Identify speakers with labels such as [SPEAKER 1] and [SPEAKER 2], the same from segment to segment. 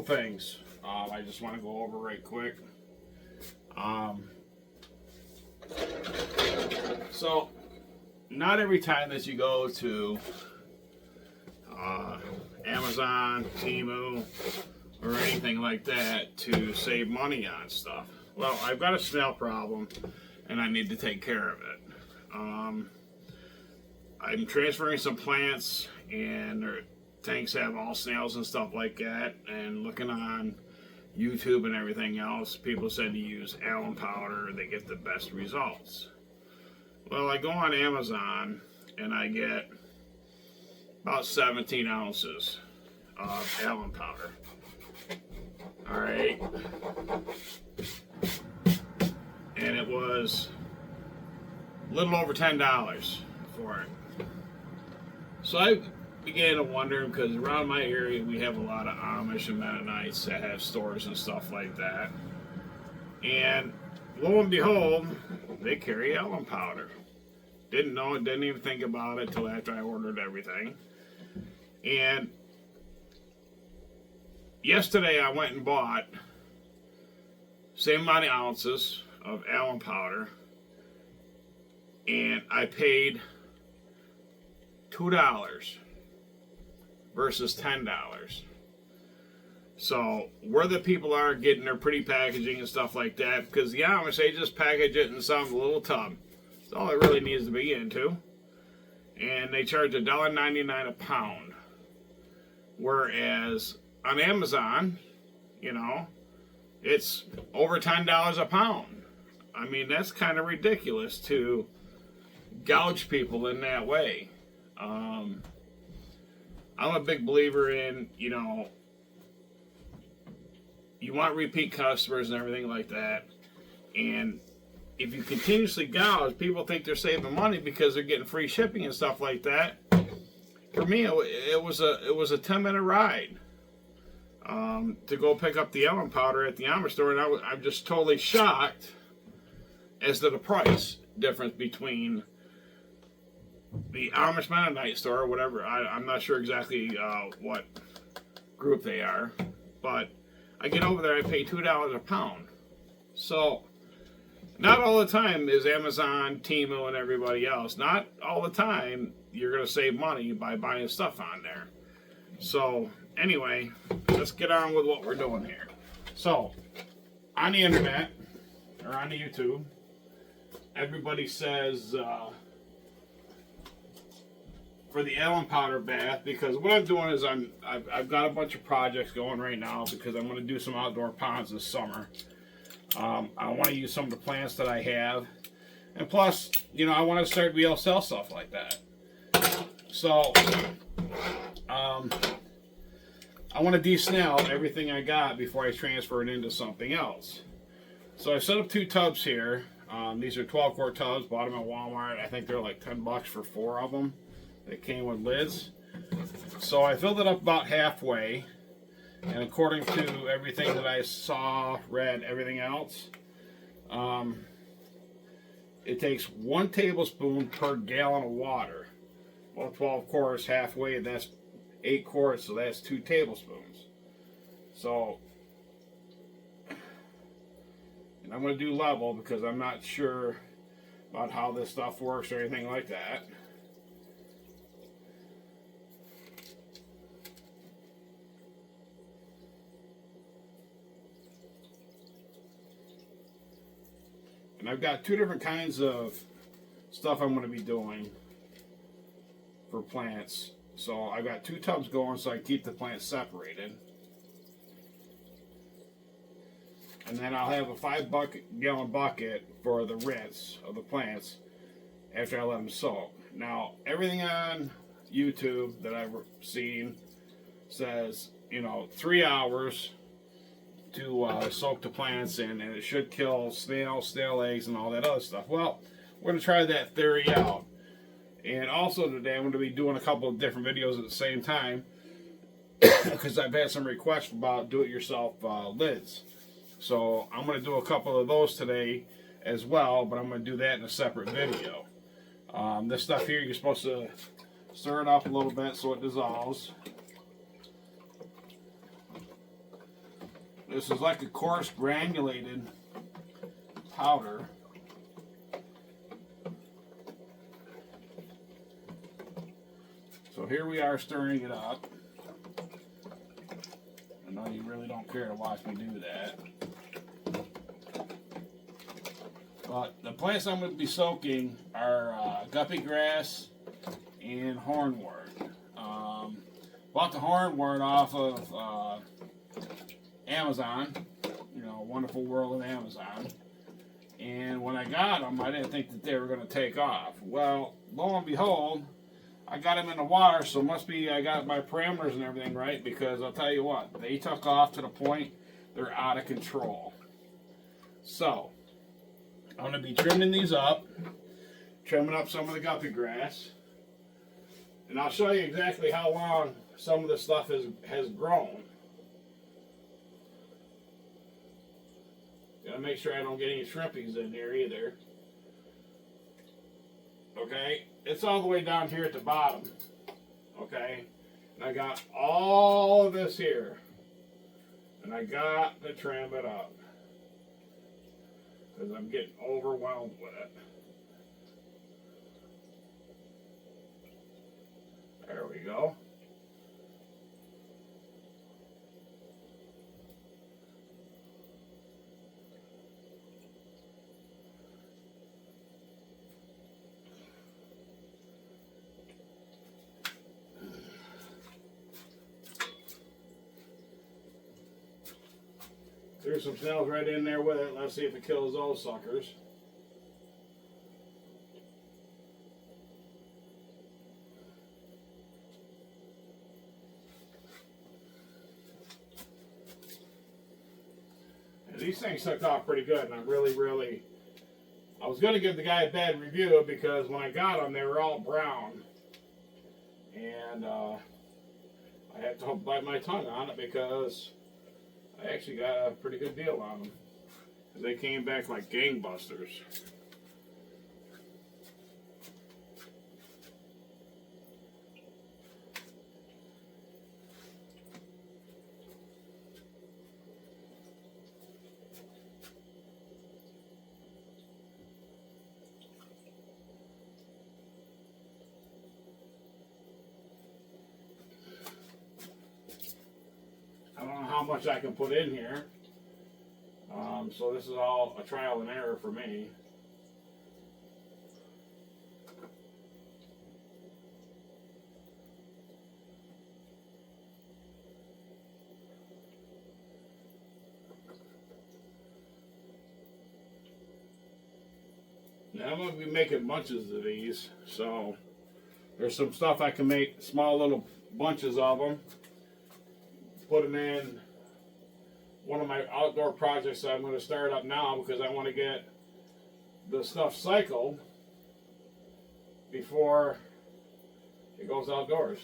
[SPEAKER 1] things I just want to go over right quick. So, not every time that you go to Amazon, Temu, or anything like that to save money on stuff. Well, I've got a snail problem and I need to take care of it. I'm transferring some plants and their tanks have all snails and stuff like that, and looking on YouTube and everything else, people said to use alum powder, they get the best results. Well, I go on Amazon and I get about 17 ounces of alum powder. Alright. And it was a little over $10 for it. So I began to wonder, because around my area we have a lot of Amish and Mennonites that have stores and stuff like that. And lo and behold, they carry alum powder. Didn't know it, didn't even think about it till after I ordered everything. And yesterday I went and bought same amount of ounces of alum powder, and I paid $2 versus $10. So where the people are getting their pretty packaging and stuff like that, because the Amish, they just package it in some little tub. That's all it really needs to be into. And they charge $1.99 a pound. Whereas on Amazon, you know, it's over $10 a pound. I mean, that's kind of ridiculous to gouge people in that way. I'm a big believer in, you know, you want repeat customers and everything like that. And if you continuously gouge, people think they're saving money because they're getting free shipping and stuff like that. For me, it was a 10-minute ride to go pick up the alum powder at the Amish store, and I'm just totally shocked as to the price difference between the Amish Mennonite store or whatever. I'm not sure exactly what group they are, but I get over there, I pay $2 a pound. So not all the time is Amazon, Temu, and everybody else. Not all the time you're going to save money by buying stuff on there. So anyway, let's get on with what we're doing here. So on the internet or on the YouTube, everybody says for the alum powder bath, because what I'm doing is I've got a bunch of projects going right now because I'm going to do some outdoor ponds this summer. I want to use some of the plants that I have, and plus, you know, I want to start to be able to sell stuff like that. So I want to de-snail everything I got before I transfer it into something else. So I set up 2 tubs here. These are 12-quart tubs, bought them at Walmart. I think they're like $10 for 4 of them. They came with lids. So I filled it up about halfway, and according to everything that I saw, read, everything else, it takes 1 tablespoon per gallon of water. Well, 12 quarts halfway, that's 8 quarts, so that's 2 tablespoons. So, and I'm going to do level because I'm not sure about how this stuff works or anything like that. And I've got 2 different kinds of stuff I'm going to be doing for plants. So I've got 2 tubs going so I keep the plants separated. And then I'll have a 5-gallon bucket for the rinse of the plants after I let them soak. Now, everything on YouTube that I've seen says, you know, 3 hours to soak the plants in, and it should kill snails, snail eggs, and all that other stuff. Well, we're going to try that theory out. And also today I'm going to be doing a couple of different videos at the same time because I've had some requests about do-it-yourself lids. So I'm going to do a couple of those today as well, but I'm going to do that in a separate video. This stuff here, you're supposed to stir it up a little bit so it dissolves. This is like a coarse granulated powder. So here we are stirring it up. I know you really don't care to watch me do that. But the plants I'm going to be soaking are guppy grass and hornwort. Bought the hornwort off of Amazon. You know, Wonderful World of Amazon. And when I got them, I didn't think that they were going to take off. Well, lo and behold, I got them in the water, so it must be I got my parameters and everything right, because I'll tell you what, they took off to the point they're out of control. So, I'm going to be trimming these up, trimming up some of the guppy grass, and I'll show you exactly how long some of the stuff has grown. Gotta make sure I don't get any shrimpies in here either. Okay, it's all the way down here at the bottom. Okay, and I got all of this here, and I got to trim it up because I'm getting overwhelmed with it. There we go. There's some snails right in there with it. Let's see if it kills those suckers. And these things took off pretty good, and I'm really... I was going to give the guy a bad review because when I got them, they were all brown. And I had to bite my tongue on it because I actually got a pretty good deal on them. They came back like gangbusters. I don't know how much I can put in here. So this is all a trial and error for me. Now I'm going to be making bunches of these, so there's some stuff I can make small little bunches of them. Put them in one of my outdoor projects that I'm going to start up now because I want to get the stuff cycled before it goes outdoors.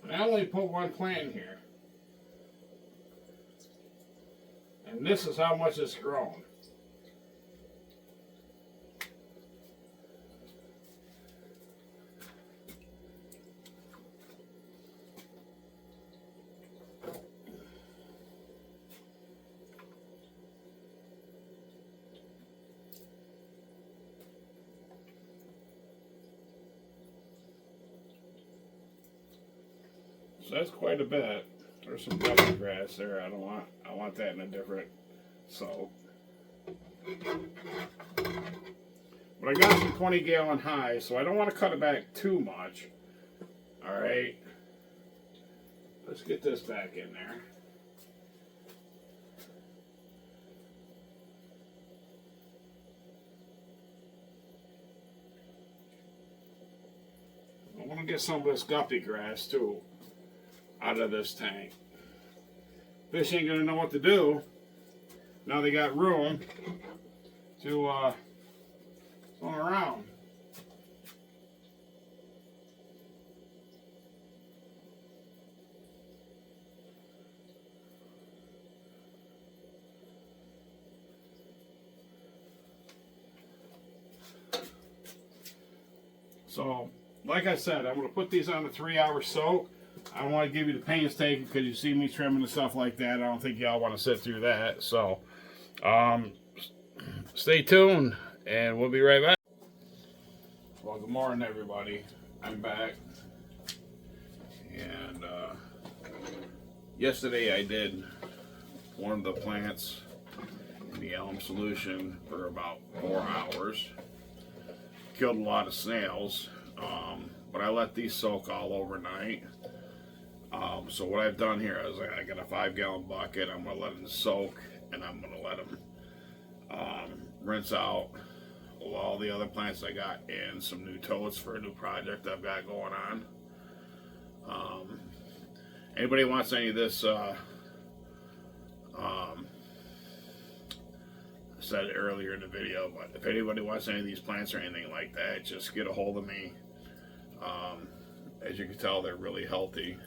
[SPEAKER 1] I only put one plant in here. And this is how much it's grown. So that's quite a bit. There's some guppy grass there. I want that in a different soak. But I got some 20-gallon highs, so I don't want to cut it back too much. All right. Let's get this back in there. I want to get some of this guppy grass too out of this tank. Fish ain't gonna know what to do. Now they got room to swim around. So, like I said, I'm going to put these on a 3-hour soak. I don't want to give you the painstaking because you see me trimming and stuff like that. I don't think y'all want to sit through that. So, stay tuned and we'll be right back. Well, good morning, everybody. I'm back. And yesterday I did one of the plants in the alum solution for about 4 hours. Killed a lot of snails, but I let these soak all overnight. So what I've done here is I got a 5-gallon bucket. I'm going to let them soak, and I'm going to let them rinse out all the other plants I got and some new totes for a new project I've got going on. Anybody wants any of this, I said earlier in the video, but if anybody wants any of these plants or anything like that, just get a hold of me. As you can tell, they're really healthy.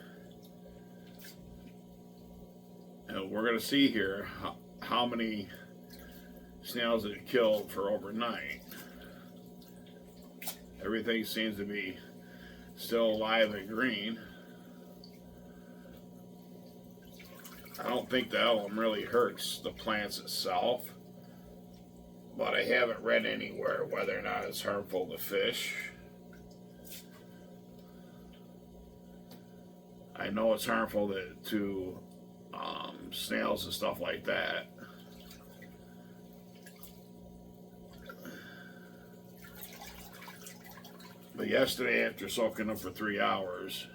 [SPEAKER 1] And we're going to see here how many snails it killed for overnight. Everything seems to be still alive and green. I don't think the alum really hurts the plants itself, but I haven't read anywhere whether or not it's harmful to fish. I know it's harmful to snails and stuff like that. But yesterday, after soaking them for 3 hours,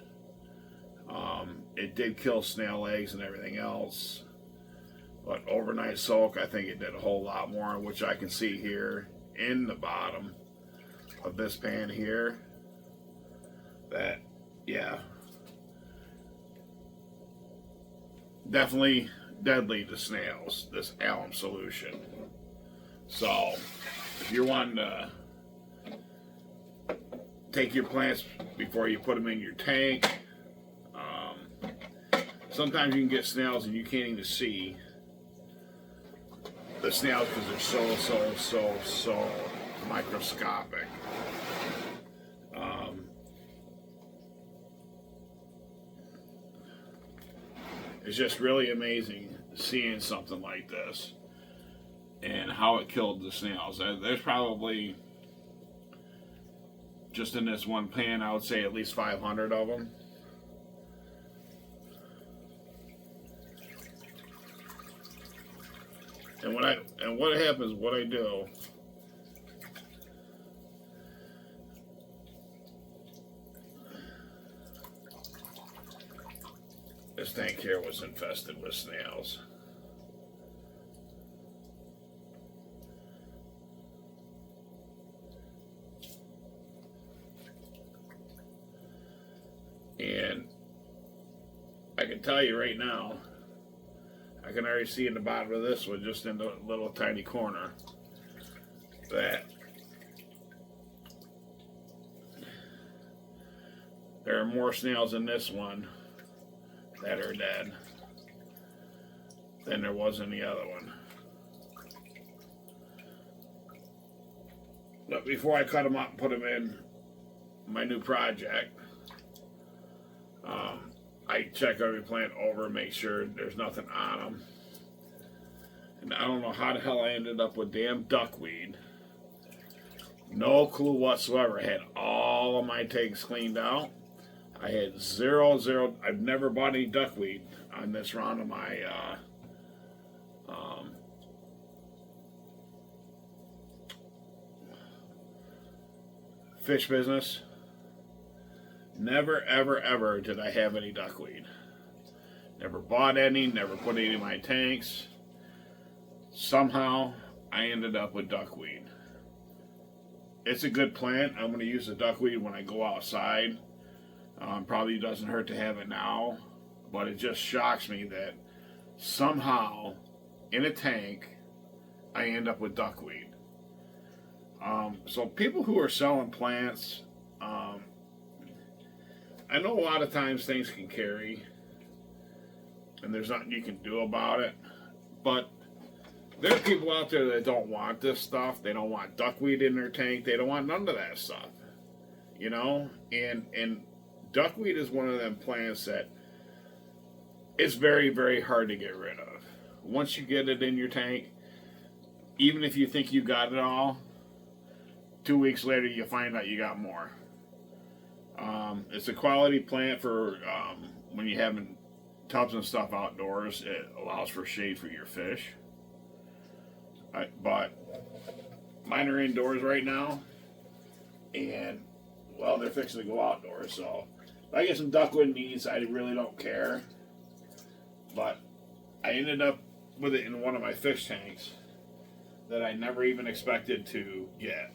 [SPEAKER 1] it did kill snail eggs and everything else. But overnight soak, I think it did a whole lot more, which I can see here in the bottom of this pan here. That, yeah, definitely deadly to snails, this alum solution. So, if you're wanting to take your plants before you put them in your tank, sometimes you can get snails and you can't even see the snails because they're so microscopic. It's just really amazing seeing something like this and how it killed the snails. There's probably, just in this one pan, I would say at least 500 of them. And what happens, what I do, this tank here was infested with snails. And I can tell you right now, I can already see in the bottom of this one, just in the little tiny corner, that there are more snails in this one that are dead than there was in the other one. But before I cut them up and put them in my new project, I check every plant over, make sure there's nothing on them. And I don't know how the hell I ended up with damn duckweed. No clue whatsoever. I had all of my tanks cleaned out. I had zero. I've never bought any duckweed on this round of my fish business, never, ever, ever did I have any duckweed. Never bought any, never put any in my tanks. Somehow, I ended up with duckweed. It's a good plant. I'm going to use the duckweed when I go outside. Probably doesn't hurt to have it now, but it just shocks me that somehow, in a tank, I end up with duckweed. So people who are selling plants, I know a lot of times things can carry, and there's nothing you can do about it, but there are people out there that don't want this stuff. They don't want duckweed in their tank. They don't want none of that stuff, you know. And duckweed is one of them plants that it's very, very hard to get rid of. Once you get it in your tank, even if you think you got it all, 2 weeks later you find out you got more. It's a quality plant for when you have tubs and stuff outdoors. It allows for shade for your fish. But mine are indoors right now, and well, they're fixing to go outdoors. So if I get some duckweed needs, I really don't care. But I ended up with it in one of my fish tanks that I never even expected to get.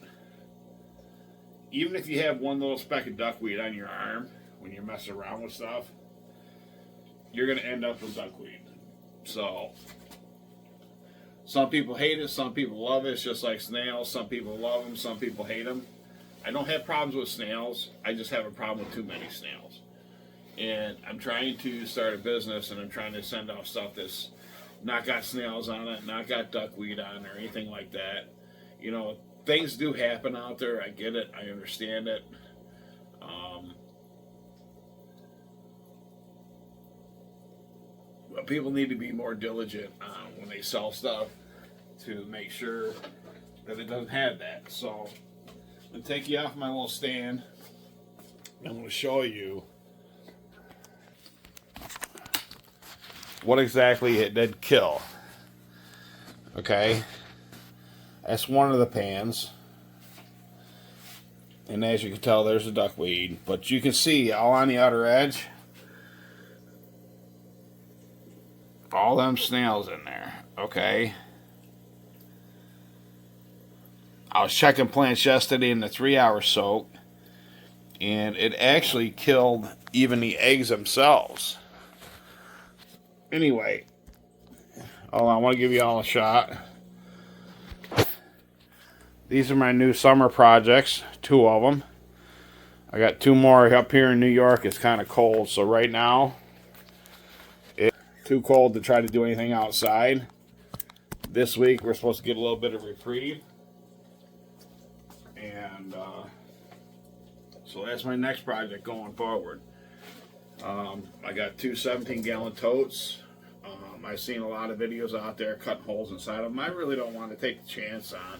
[SPEAKER 1] Even if you have one little speck of duckweed on your arm when you're messing around with stuff, you're going to end up with duckweed. So some people hate it, some people love it. It's just like snails. Some people love them, some people hate them. I don't have problems with snails. I just have a problem with too many snails. And I'm trying to start a business, and I'm trying to send off stuff that's not got snails on it, not got duckweed on it, or anything like that. You know, things do happen out there. I get it. I understand it. But people need to be more diligent when they sell stuff to make sure that it doesn't have that. So I'm going to take you off my little stand. I'm going to show you what exactly it did kill. Okay, that's one of the pans, and as you can tell, there's a duckweed, but you can see all on the outer edge, all them snails in there. Okay, I was checking plants yesterday in the 3-hour soak, and it actually killed even the eggs themselves. Anyway, hold on, I want to give you all a shot. These are my new summer projects, 2 of them. I got 2 more up here in New York. It's kind of cold, so right now it's too cold to try to do anything outside. This week we're supposed to get a little bit of reprieve. And so that's my next project going forward. I got 2 17-gallon totes. I've seen a lot of videos out there cutting holes inside them. I really don't want to take the chance on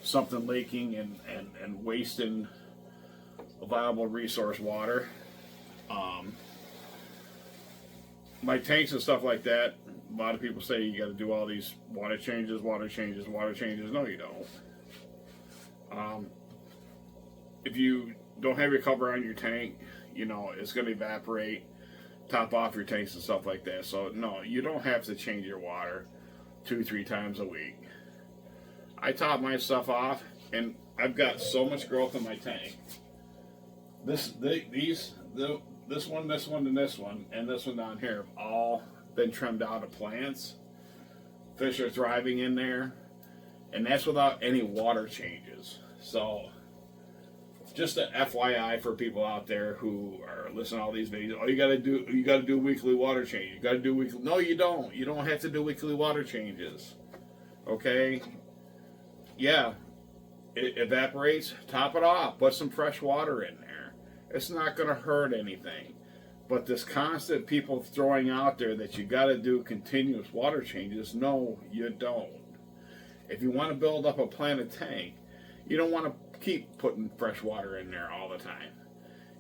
[SPEAKER 1] something leaking and wasting a viable resource water. My tanks and stuff like that, a lot of people say you got to do all these water changes. No, you don't. If you don't have your cover on your tank, you know, it's going to evaporate, top off your tanks and stuff like that. So no, you don't have to change your water 2-3 times a week. I top my stuff off, and I've got so much growth in my tank. This one, and this one down here have all been trimmed out of plants. Fish are thriving in there, and that's without any water changes. So just a FYI for people out there who are listening to all these videos. Oh, you gotta do weekly water change. You gotta do weekly. No, you don't. You don't have to do weekly water changes. Okay? Yeah, it evaporates. Top it off. Put some fresh water in there. It's not gonna hurt anything. But this constant people throwing out there that you gotta do continuous water changes. No, you don't. If you want to build up a planted tank, you don't want to keep putting fresh water in there all the time.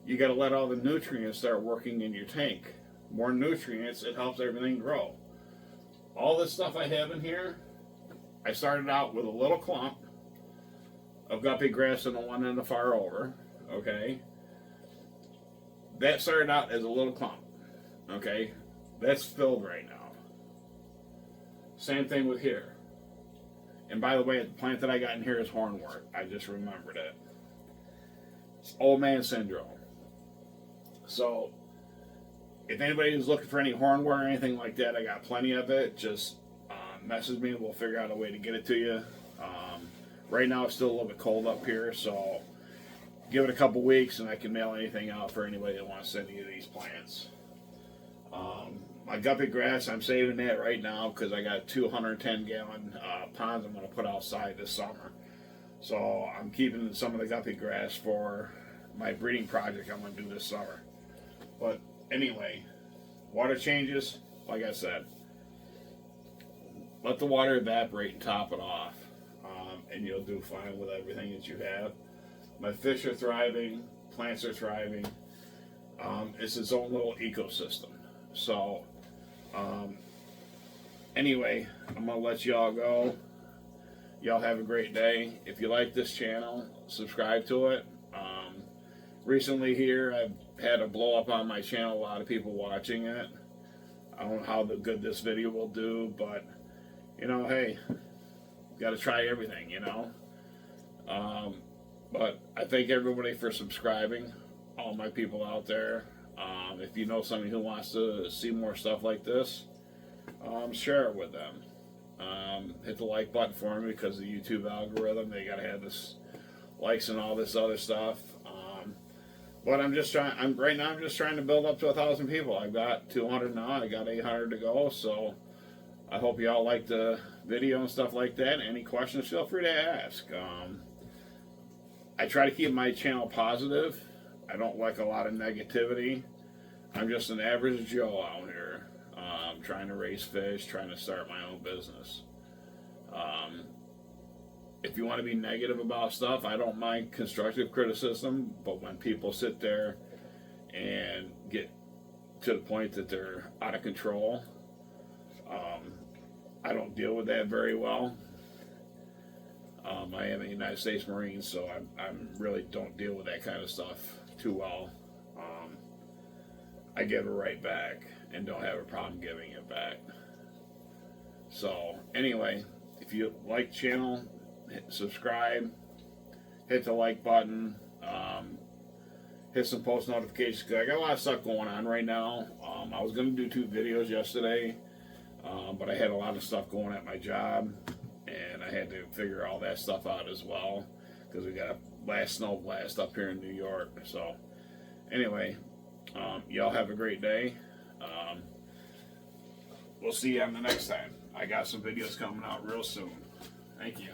[SPEAKER 1] You got to let all the nutrients start working in your tank. More nutrients, it helps everything grow. All this stuff I have in here, I started out with a little clump of guppy grass on the one end of far over. Okay. That started out as a little clump. Okay. That's filled right now. Same thing with here. And by the way, the plant that I got in here is hornwort. I just remembered it. It's old man syndrome. So, if anybody is looking for any hornwort or anything like that, I got plenty of it. Just message me. We'll figure out a way to get it to you. Right now, it's still a little bit cold up here, so give it a couple weeks, and I can mail anything out for anybody that wants to send any of these plants. My guppy grass, I'm saving that right now because I got 210-gallon ponds I'm going to put outside this summer. So I'm keeping some of the guppy grass for my breeding project I'm going to do this summer. But anyway, water changes, like I said, let the water evaporate and top it off, and you'll do fine with everything that you have. My fish are thriving, plants are thriving. It's its own little ecosystem. So, anyway, I'm going to let y'all go. Y'all have a great day. If you like this channel, subscribe to it. Recently here, I've had a blow up on my channel, a lot of people watching it. I don't know how good this video will do, but, you know, hey, got to try everything, you know. But I thank everybody for subscribing, all my people out there. If you know somebody who wants to see more stuff like this, share it with them. Hit the like button for me because the YouTube algorithm, they got to have this likes and all this other stuff. But I'm just trying, right now I'm just trying to build up to 1,000 people. I've got 200 now, I got 800 to go, so I hope y'all like the video and stuff like that. Any questions, feel free to ask. I try to keep my channel positive. I don't like a lot of negativity. I'm just an average Joe out here, trying to raise fish, trying to start my own business. If you want to be negative about stuff, I don't mind constructive criticism, but when people sit there and get to the point that they're out of control, I don't deal with that very well. I am a United States Marine, so I really don't deal with that kind of stuff too well. I give it right back and don't have a problem giving it back. So anyway, if you like the channel, subscribe, hit the like button, hit some post notifications, because I got a lot of stuff going on right now. I was going to do 2 videos yesterday, but I had a lot of stuff going at my job, and I had to figure all that stuff out as well, because we got a last snow blast up here in New York. So anyway, y'all have a great day. We'll see you on the next time. I got some videos coming out real soon. Thank you.